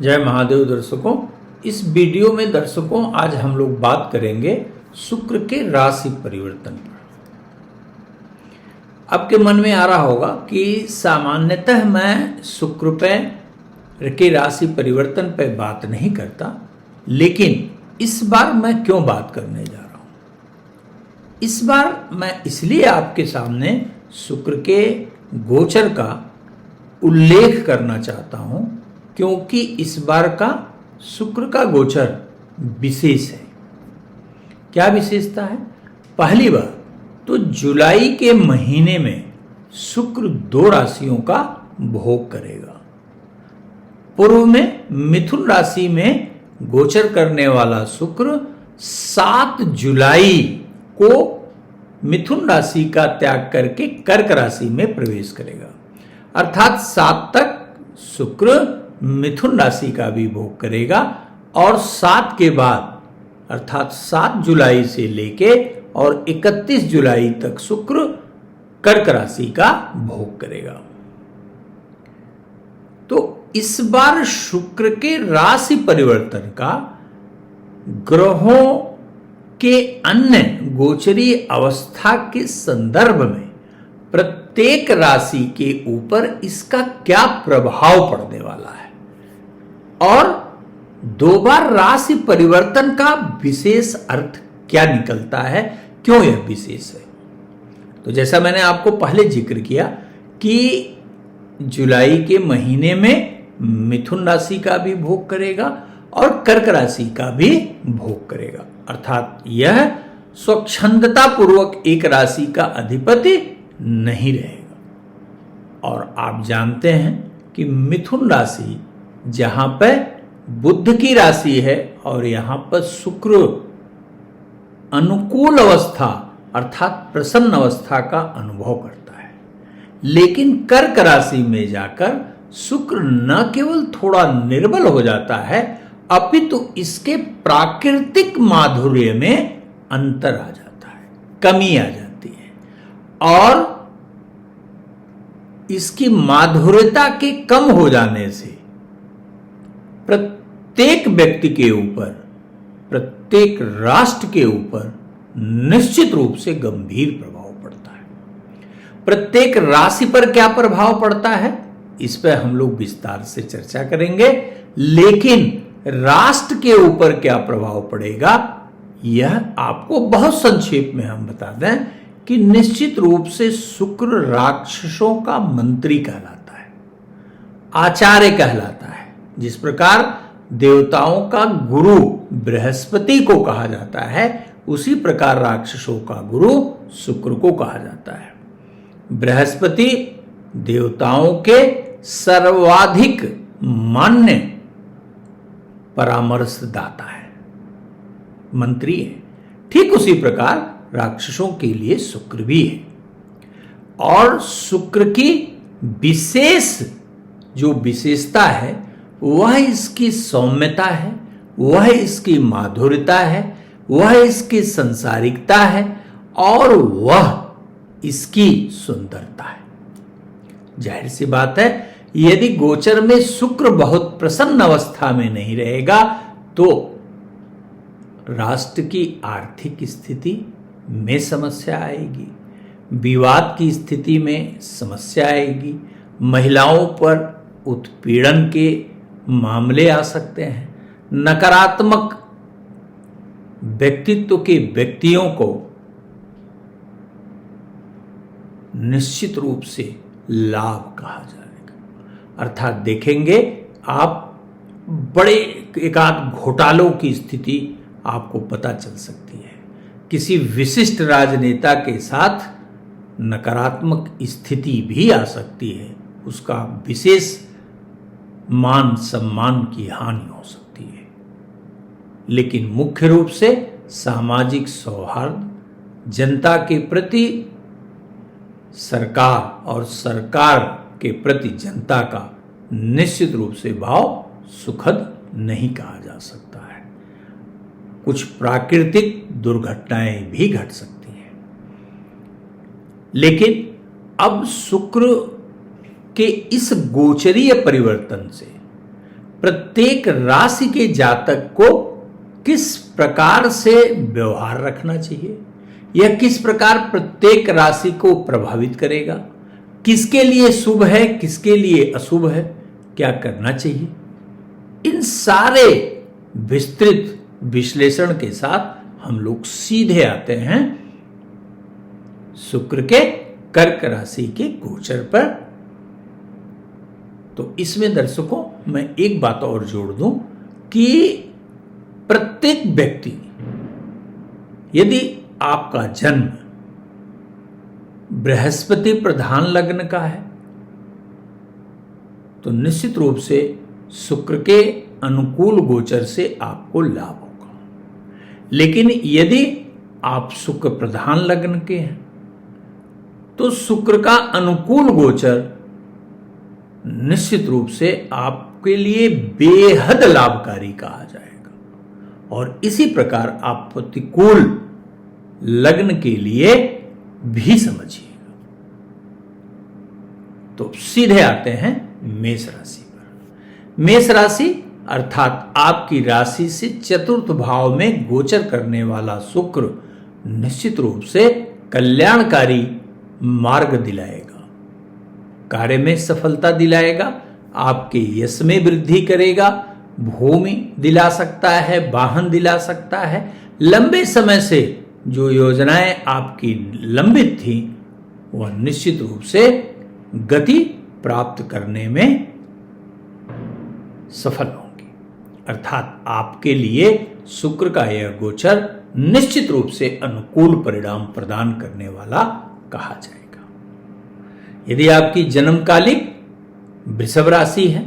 जय महादेव दर्शकों। इस वीडियो में दर्शकों आज हम लोग बात करेंगे शुक्र के राशि परिवर्तन पर। आपके मन में आ रहा होगा कि सामान्यतः मैं शुक्र पे के राशि परिवर्तन पर बात नहीं करता, लेकिन इस बार मैं क्यों बात करने जा रहा हूं। इस बार मैं इसलिए आपके सामने शुक्र के गोचर का उल्लेख करना चाहता हूं क्योंकि इस बार का शुक्र का गोचर विशेष है। क्या विशेषता है? पहली बार तो जुलाई के महीने में शुक्र 2 राशियों का भोग करेगा। पूर्व में मिथुन राशि में गोचर करने वाला शुक्र 7 जुलाई को मिथुन राशि का त्याग करके कर्क राशि में प्रवेश करेगा, अर्थात 7 तक शुक्र मिथुन राशि का भी भोग करेगा और 7 के बाद अर्थात 7 जुलाई से लेके और 31 जुलाई तक शुक्र कर्क राशि का भोग करेगा। तो इस बार शुक्र के राशि परिवर्तन का ग्रहों के अन्य गोचरीय अवस्था के संदर्भ में प्रत्येक राशि के ऊपर इसका क्या प्रभाव पड़ने वाला है और 2 बार राशि परिवर्तन का विशेष अर्थ क्या निकलता है, क्यों यह विशेष है। तो जैसा मैंने आपको पहले जिक्र किया कि जुलाई के महीने में मिथुन राशि का भी भोग करेगा और कर्क राशि का भी भोग करेगा, अर्थात यह स्वच्छंदता पूर्वक एक राशि का अधिपति नहीं रहेगा। और आप जानते हैं कि मिथुन राशि जहां पर बुध की राशि है और यहां पर शुक्र अनुकूल अवस्था अर्थात प्रसन्न अवस्था का अनुभव करता है, लेकिन कर्क राशि में जाकर शुक्र न केवल थोड़ा निर्बल हो जाता है अपितु इसके प्राकृतिक माधुर्य में अंतर आ जाता है, कमी आ जाती है और इसकी माधुर्यता के कम हो जाने से प्रत्येक व्यक्ति के ऊपर, प्रत्येक राष्ट्र के ऊपर निश्चित रूप से गंभीर प्रभाव पड़ता है। प्रत्येक राशि पर क्या प्रभाव पड़ता है इस पर हम लोग विस्तार से चर्चा करेंगे, लेकिन राष्ट्र के ऊपर क्या प्रभाव पड़ेगा यह आपको बहुत संक्षेप में हम बता दें कि निश्चित रूप से शुक्र राक्षसों का मंत्री कहलाता है, आचार्य कहलाता है। जिस प्रकार देवताओं का गुरु बृहस्पति को कहा जाता है, उसी प्रकार राक्षसों का गुरु शुक्र को कहा जाता है। बृहस्पति देवताओं के सर्वाधिक मान्य परामर्शदाता है, मंत्री है। ठीक उसी प्रकार राक्षसों के लिए शुक्र भी है और शुक्र की विशेष जो विशेषता है वह इसकी सौम्यता है, वह इसकी माधुर्यता है, वह इसकी संसारिकता है और वह इसकी सुंदरता है। जाहिर सी बात है, यदि गोचर में शुक्र बहुत प्रसन्न अवस्था में नहीं रहेगा तो राष्ट्र की आर्थिक स्थिति में समस्या आएगी, विवाद की स्थिति में समस्या आएगी, महिलाओं पर उत्पीड़न के मामले आ सकते हैं, नकारात्मक व्यक्तित्व के व्यक्तियों को निश्चित रूप से लाभ कहा जाएगा। अर्थात देखेंगे आप बड़े एकाध घोटालों की स्थिति आपको पता चल सकती है, किसी विशिष्ट राजनेता के साथ नकारात्मक स्थिति भी आ सकती है, उसका विशेष मान सम्मान की हानि हो सकती है। लेकिन मुख्य रूप से सामाजिक सौहार्द, जनता के प्रति सरकार और सरकार के प्रति जनता का निश्चित रूप से भाव सुखद नहीं कहा जा सकता है। कुछ प्राकृतिक दुर्घटनाएं भी घट सकती हैं। लेकिन अब शुक्र के इस गोचरीय परिवर्तन से प्रत्येक राशि के जातक को किस प्रकार से व्यवहार रखना चाहिए, यह किस प्रकार प्रत्येक राशि को प्रभावित करेगा, किसके लिए शुभ है, किसके लिए अशुभ है, क्या करना चाहिए, इन सारे विस्तृत विश्लेषण के साथ हम लोग सीधे आते हैं शुक्र के कर्क राशि के गोचर पर। तो इसमें दर्शकों मैं एक बात और जोड़ दूं कि प्रत्येक व्यक्ति, यदि आपका जन्म बृहस्पति प्रधान लग्न का है तो निश्चित रूप से शुक्र के अनुकूल गोचर से आपको लाभ होगा। लेकिन यदि आप शुक्र प्रधान लग्न के हैं तो शुक्र का अनुकूल गोचर निश्चित रूप से आपके लिए बेहद लाभकारी कहा जाएगा। और इसी प्रकार आप प्रतिकूल लग्न के लिए भी समझिएगा। तो सीधे आते हैं मेष राशि पर। मेष राशि अर्थात आपकी राशि से चतुर्थ भाव में गोचर करने वाला शुक्र निश्चित रूप से कल्याणकारी मार्ग दिलाएगा, कार्य में सफलता दिलाएगा, आपके यश में वृद्धि करेगा, भूमि दिला सकता है, वाहन दिला सकता है। लंबे समय से जो योजनाएं आपकी लंबित थी वह निश्चित रूप से गति प्राप्त करने में सफल होंगी। अर्थात आपके लिए शुक्र का यह गोचर निश्चित रूप से अनुकूल परिणाम प्रदान करने वाला कहा जाएगा। यदि आपकी जन्मकालिक वृषभ राशि है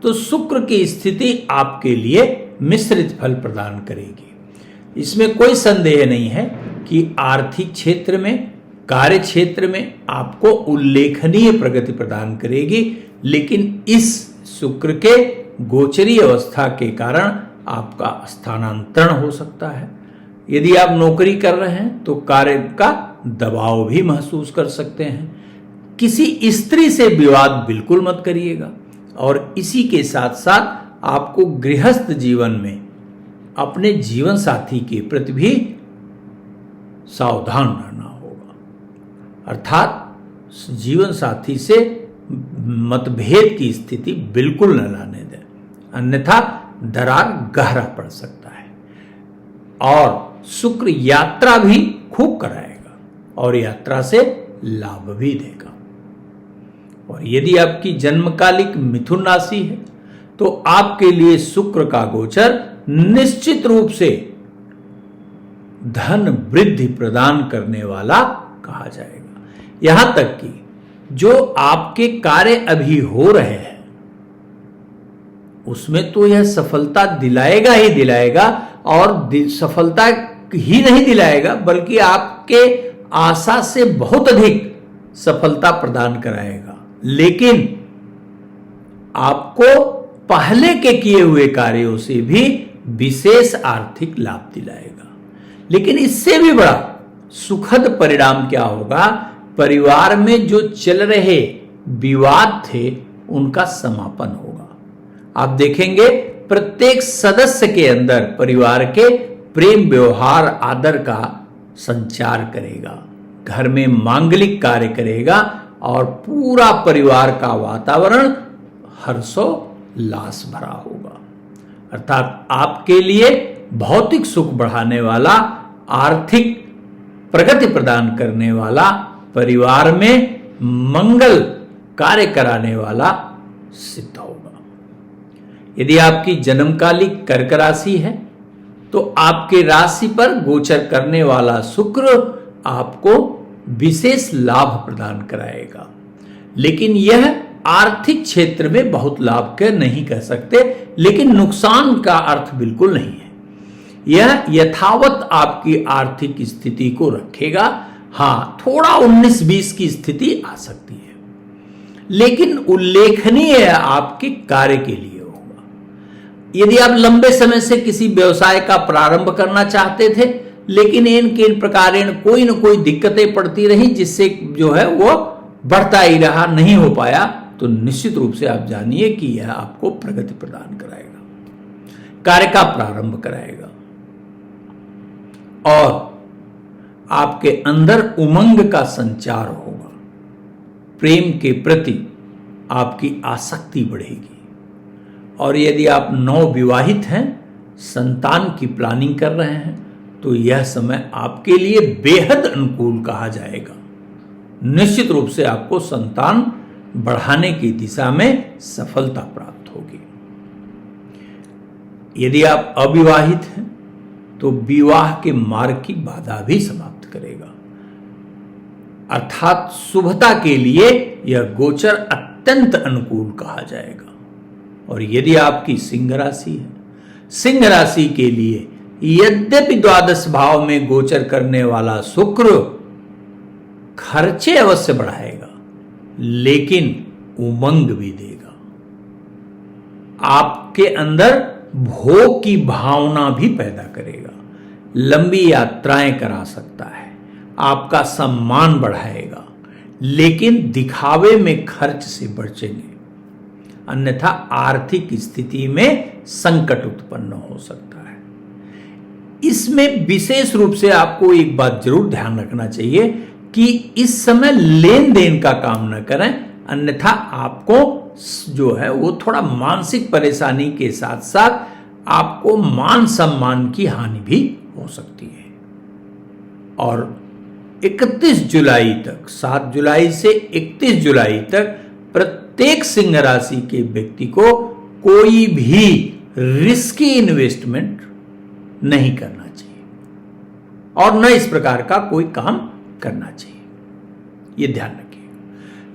तो शुक्र की स्थिति आपके लिए मिश्रित फल प्रदान करेगी। इसमें कोई संदेह नहीं है कि आर्थिक क्षेत्र में, कार्य क्षेत्र में आपको उल्लेखनीय प्रगति प्रदान करेगी। लेकिन इस शुक्र के गोचरी अवस्था के कारण आपका स्थानांतरण हो सकता है। यदि आप नौकरी कर रहे हैं तो कार्य का दबाव भी महसूस कर सकते हैं। किसी स्त्री से विवाद बिल्कुल मत करिएगा। और इसी के साथ साथ आपको गृहस्थ जीवन में अपने जीवन साथी के प्रति भी सावधान रहना होगा। अर्थात जीवन साथी से मतभेद की स्थिति बिल्कुल न लाने दें, अन्यथा दरार गहरा पड़ सकता है। और शुक्र यात्रा भी खूब कराएगा और यात्रा से लाभ भी देगा। और यदि आपकी जन्मकालिक मिथुन राशि है तो आपके लिए शुक्र का गोचर निश्चित रूप से धन वृद्धि प्रदान करने वाला कहा जाएगा। यहां तक कि जो आपके कार्य अभी हो रहे हैं उसमें तो यह सफलता दिलाएगा ही दिलाएगा। और सफलता ही नहीं दिलाएगा बल्कि आपके आशा से बहुत अधिक सफलता प्रदान कराएगा। लेकिन आपको पहले के किए हुए कार्यों से भी विशेष आर्थिक लाभ दिलाएगा। लेकिन इससे भी बड़ा सुखद परिणाम क्या होगा, परिवार में जो चल रहे विवाद थे उनका समापन होगा। आप देखेंगे प्रत्येक सदस्य के अंदर परिवार के प्रेम, व्यवहार, आदर का संचार करेगा, घर में मांगलिक कार्य करेगा और पूरा परिवार का वातावरण हर्षोल्लास भरा होगा। अर्थात आपके लिए भौतिक सुख बढ़ाने वाला, आर्थिक प्रगति प्रदान करने वाला, परिवार में मंगल कार्य कराने वाला सिद्ध होगा। यदि आपकी जन्मकालिक कर्क राशि है तो आपके राशि पर गोचर करने वाला शुक्र आपको विशेष लाभ प्रदान कराएगा। लेकिन यह आर्थिक क्षेत्र में बहुत लाभ के नहीं कह सकते, लेकिन नुकसान का अर्थ बिल्कुल नहीं है। यह यथावत आपकी आर्थिक स्थिति को रखेगा। हाँ, थोड़ा 19-20 की स्थिति आ सकती है, लेकिन उल्लेखनीय आपके कार्य के लिए होगा। यदि आप लंबे समय से किसी व्यवसाय का प्रारंभ करना चाहते थे लेकिन इन प्रकार कोई न कोई दिक्कतें पड़ती रही जिससे जो है वो बढ़ता ही रहा, नहीं हो पाया, तो निश्चित रूप से आप जानिए कि यह आपको प्रगति प्रदान कराएगा, कार्य का प्रारंभ कराएगा और आपके अंदर उमंग का संचार होगा। प्रेम के प्रति आपकी आसक्ति बढ़ेगी और यदि आप नवविवाहित हैं, संतान की प्लानिंग कर रहे हैं, तो यह समय आपके लिए बेहद अनुकूल कहा जाएगा। निश्चित रूप से आपको संतान बढ़ाने की दिशा में सफलता प्राप्त होगी। यदि आप अविवाहित हैं तो विवाह के मार्ग की बाधा भी समाप्त करेगा, अर्थात शुभता के लिए यह गोचर अत्यंत अनुकूल कहा जाएगा। और यदि आपकी सिंह राशि है, सिंह राशि के लिए यद्यपि द्वादश भाव में गोचर करने वाला शुक्र खर्चे अवश्य बढ़ाएगा, लेकिन उमंग भी देगा। आपके अंदर भोग की भावना भी पैदा करेगा, लंबी यात्राएं करा सकता है, आपका सम्मान बढ़ाएगा, लेकिन दिखावे में खर्च से बचेंगे, अन्यथा आर्थिक स्थिति में संकट उत्पन्न हो सकता है। इसमें विशेष रूप से आपको एक बात जरूर ध्यान रखना चाहिए कि इस समय लेन देन का काम न करें, अन्यथा आपको जो है वो थोड़ा मानसिक परेशानी के साथ साथ आपको मान सम्मान की हानि भी हो सकती है। और 31 जुलाई तक, 7 जुलाई से 31 जुलाई तक प्रत्येक सिंह राशि के व्यक्ति को कोई भी रिस्की इन्वेस्टमेंट नहीं करना चाहिए और न इस प्रकार का कोई काम करना चाहिए, यह ध्यान रखिए।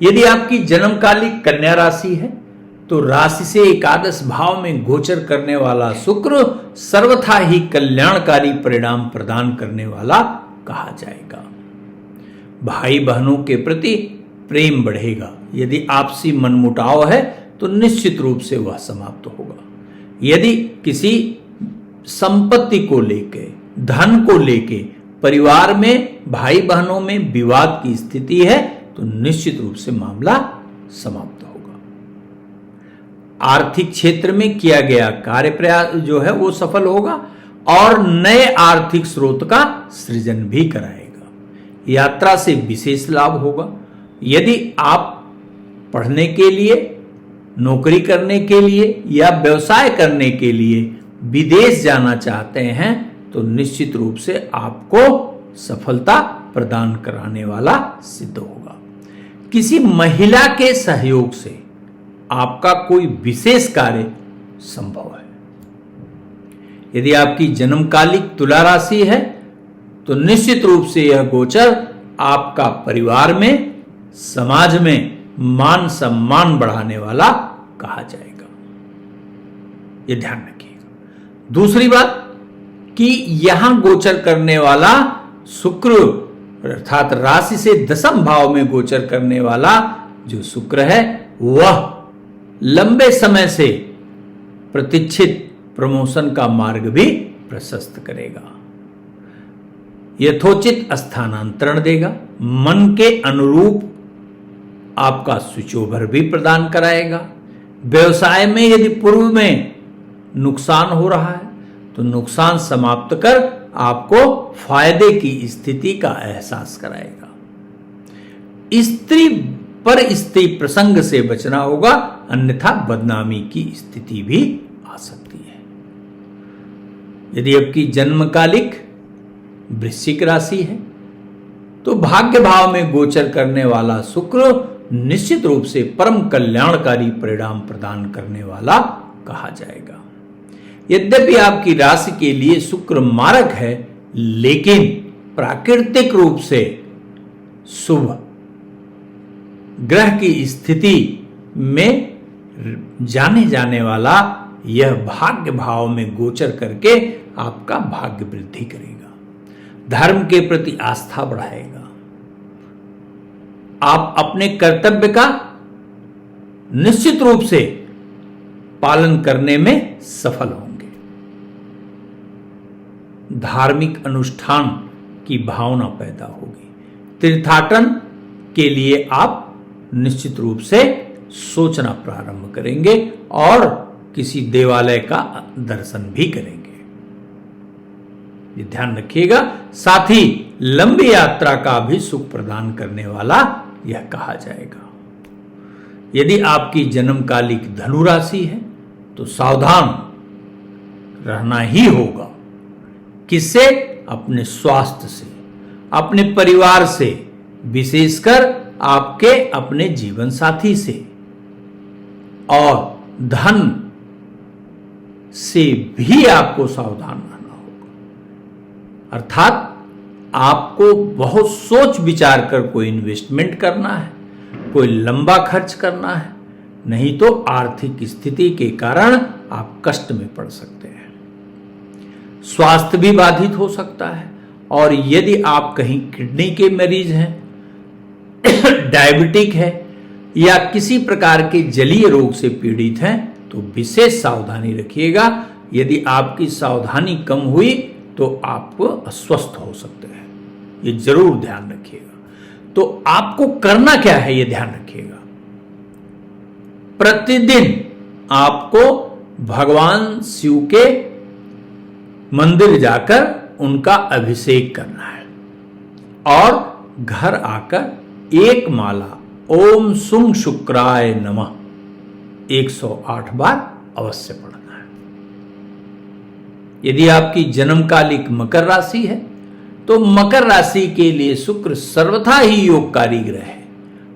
यदि आपकी जन्मकालिक कन्या राशि है तो राशि से एकादश भाव में गोचर करने वाला शुक्र सर्वथा ही कल्याणकारी परिणाम प्रदान करने वाला कहा जाएगा। भाई बहनों के प्रति प्रेम बढ़ेगा। यदि आपसी मनमुटाव है तो निश्चित रूप से वह समाप्त होगा। यदि किसी संपत्ति को लेके, धन को लेके परिवार में भाई बहनों में विवाद की स्थिति है तो निश्चित रूप से मामला समाप्त होगा। आर्थिक क्षेत्र में किया गया कार्य प्रयास जो है वो सफल होगा और नए आर्थिक स्रोत का सृजन भी कराएगा। यात्रा से विशेष लाभ होगा। यदि आप पढ़ने के लिए, नौकरी करने के लिए या व्यवसाय करने के लिए विदेश जाना चाहते हैं तो निश्चित रूप से आपको सफलता प्रदान कराने वाला सिद्ध होगा। किसी महिला के सहयोग से आपका कोई विशेष कार्य संभव है। यदि आपकी जन्मकालिक तुला राशि है तो निश्चित रूप से यह गोचर आपका परिवार में, समाज में मान सम्मान बढ़ाने वाला कहा जाएगा, यह ध्यान रखिएगा। दूसरी बात कि यहां गोचर करने वाला शुक्र अर्थात राशि से दशम भाव में गोचर करने वाला जो शुक्र है वह लंबे समय से प्रतीक्षित प्रमोशन का मार्ग भी प्रशस्त करेगा, यथोचित स्थानांतरण देगा, मन के अनुरूप आपका स्विचओवर भी प्रदान कराएगा। व्यवसाय में यदि पूर्व में नुकसान हो रहा है तो नुकसान समाप्त कर आपको फायदे की स्थिति का एहसास कराएगा। स्त्री पर स्त्री प्रसंग से बचना होगा, अन्यथा बदनामी की स्थिति भी आ सकती है। यदि आपकी जन्मकालिक वृश्चिक राशि है तो भाग्य भाव में गोचर करने वाला शुक्र निश्चित रूप से परम कल्याणकारी परिणाम प्रदान करने वाला कहा जाएगा। यद्यपि आपकी राशि के लिए शुक्र मारक है, लेकिन प्राकृतिक रूप से शुभ ग्रह की स्थिति में जाने जाने वाला यह भाग्य भाव में गोचर करके आपका भाग्य वृद्धि करेगा, धर्म के प्रति आस्था बढ़ाएगा, आप अपने कर्तव्य का निश्चित रूप से पालन करने में सफल होंगे। धार्मिक अनुष्ठान की भावना पैदा होगी। तीर्थाटन के लिए आप निश्चित रूप से सोचना प्रारंभ करेंगे और किसी देवालय का दर्शन भी करेंगे। ये ध्यान रखिएगा। साथ ही लंबी यात्रा का भी सुख प्रदान करने वाला यह कहा जाएगा। यदि आपकी जन्मकालिक धनु राशि है तो सावधान रहना ही होगा। किससे? अपने स्वास्थ्य से, अपने परिवार से, विशेषकर आपके अपने जीवन साथी से, और धन से भी आपको सावधान रहना होगा। अर्थात आपको बहुत सोच विचार कर कोई इन्वेस्टमेंट करना है, कोई लंबा खर्च करना है, नहीं तो आर्थिक स्थिति के कारण आप कष्ट में पड़ सकते हैं। स्वास्थ्य भी बाधित हो सकता है, और यदि आप कहीं किडनी के मरीज हैं, डायबिटिक है, या किसी प्रकार के जलीय रोग से पीड़ित हैं तो विशेष सावधानी रखिएगा। यदि आपकी सावधानी कम हुई तो आप अस्वस्थ हो सकते हैं, ये जरूर ध्यान रखिएगा। तो आपको करना क्या है ये ध्यान रखिएगा। प्रतिदिन आपको भगवान शिव के मंदिर जाकर उनका अभिषेक करना है, और घर आकर एक माला ओम सुं शुक्राय नमः 108 बार अवश्य पढ़ना है। यदि आपकी जन्मकालिक मकर राशि है तो मकर राशि के लिए शुक्र सर्वथा ही योगकारी ग्रह है,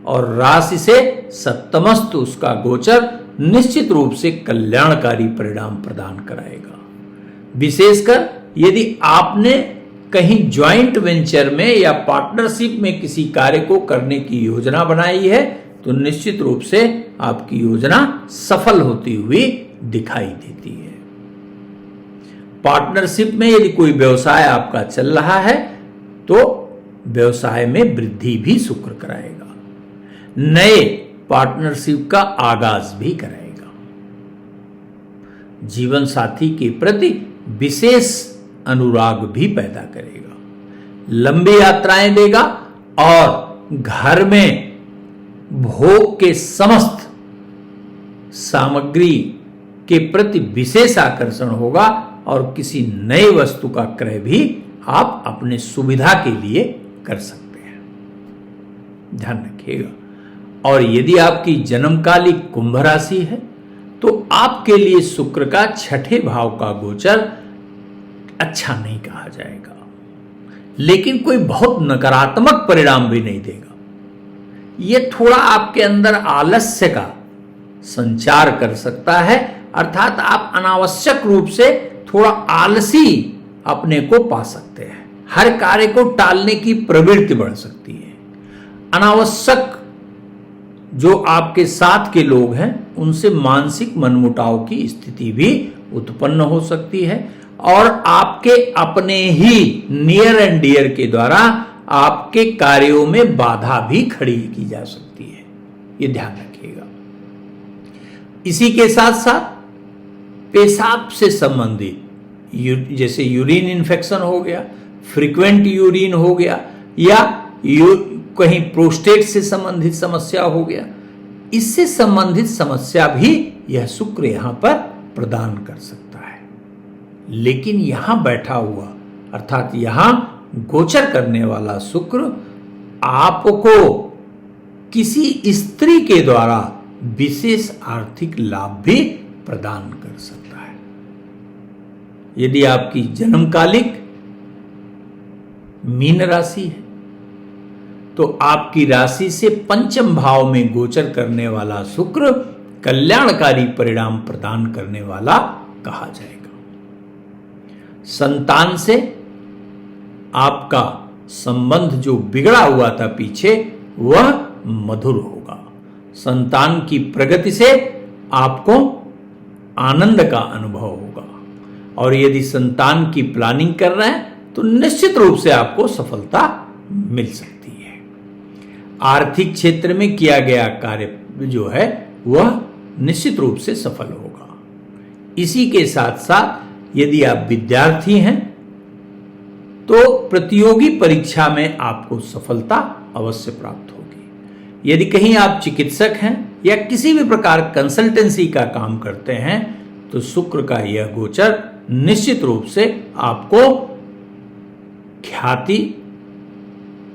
और राशि से सप्तमस्थ उसका गोचर निश्चित रूप से कल्याणकारी परिणाम प्रदान कराएगा। विशेषकर यदि आपने कहीं ज्वाइंट वेंचर में या पार्टनरशिप में किसी कार्य को करने की योजना बनाई है तो निश्चित रूप से आपकी योजना सफल होती हुई दिखाई देती है। पार्टनरशिप में यदि कोई व्यवसाय आपका चल रहा है तो व्यवसाय में वृद्धि भी शुक्र कराएगा, नए पार्टनरशिप का आगाज भी कराएगा, जीवन साथी के प्रति विशेष अनुराग भी पैदा करेगा, लंबी यात्राएं देगा, और घर में भोग के समस्त सामग्री के प्रति विशेष आकर्षण होगा, और किसी नई वस्तु का क्रय भी आप अपने सुविधा के लिए कर सकते हैं। ध्यान रखिएगा। और यदि आपकी जन्मकालिक कुंभ राशि है तो आपके लिए शुक्र का छठे भाव का गोचर अच्छा नहीं कहा जाएगा, लेकिन कोई बहुत नकारात्मक परिणाम भी नहीं देगा। यह थोड़ा आपके अंदर आलस्य का संचार कर सकता है, अर्थात आप अनावश्यक रूप से थोड़ा आलसी अपने को पा सकते हैं, हर कार्य को टालने की प्रवृत्ति बढ़ सकती है। अनावश्यक जो आपके साथ के लोग हैं उनसे मानसिक मनमुटाव की स्थिति भी उत्पन्न हो सकती है, और आपके अपने ही नियर एंड डियर के द्वारा आपके कार्यों में बाधा भी खड़ी की जा सकती है, ये ध्यान रखिएगा। इसी के साथ साथ पेशाब से संबंधित जैसे यूरिन इन्फेक्शन हो गया, फ्रीक्वेंट यूरिन हो गया, या कहीं प्रोस्टेट से संबंधित समस्या हो गया, इससे संबंधित समस्या भी यह शुक्र यहां पर प्रदान कर सकता है। लेकिन यहां बैठा हुआ अर्थात यहां गोचर करने वाला शुक्र आपको किसी स्त्री के द्वारा विशेष आर्थिक लाभ भी प्रदान कर सकता है। यदि आपकी जन्मकालिक मीन राशि है तो आपकी राशि से पंचम भाव में गोचर करने वाला शुक्र कल्याणकारी परिणाम प्रदान करने वाला कहा जाएगा। संतान से आपका संबंध जो बिगड़ा हुआ था पीछे वह मधुर होगा। संतान की प्रगति से आपको आनंद का अनुभव होगा, और यदि संतान की प्लानिंग कर रहे हैं तो निश्चित रूप से आपको सफलता मिल सकती है। आर्थिक क्षेत्र में किया गया कार्य जो है वह निश्चित रूप से सफल होगा। इसी के साथ साथ यदि आप विद्यार्थी हैं तो प्रतियोगी परीक्षा में आपको सफलता अवश्य प्राप्त होगी। यदि कहीं आप चिकित्सक हैं या किसी भी प्रकार कंसल्टेंसी का काम करते हैं तो शुक्र का यह गोचर निश्चित रूप से आपको ख्याति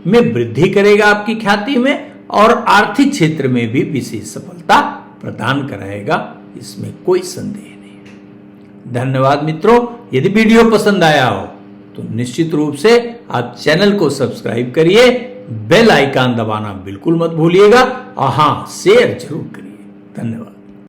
में वृद्धि करेगा, आपकी ख्याति में, और आर्थिक क्षेत्र में भी विशेष सफलता प्रदान कराएगा, इसमें कोई संदेह नहीं। धन्यवाद मित्रों। यदि वीडियो पसंद आया हो तो निश्चित रूप से आप चैनल को सब्सक्राइब करिए, बेल आइकन दबाना बिल्कुल मत भूलिएगा और हाँ, शेयर जरूर करिए। धन्यवाद।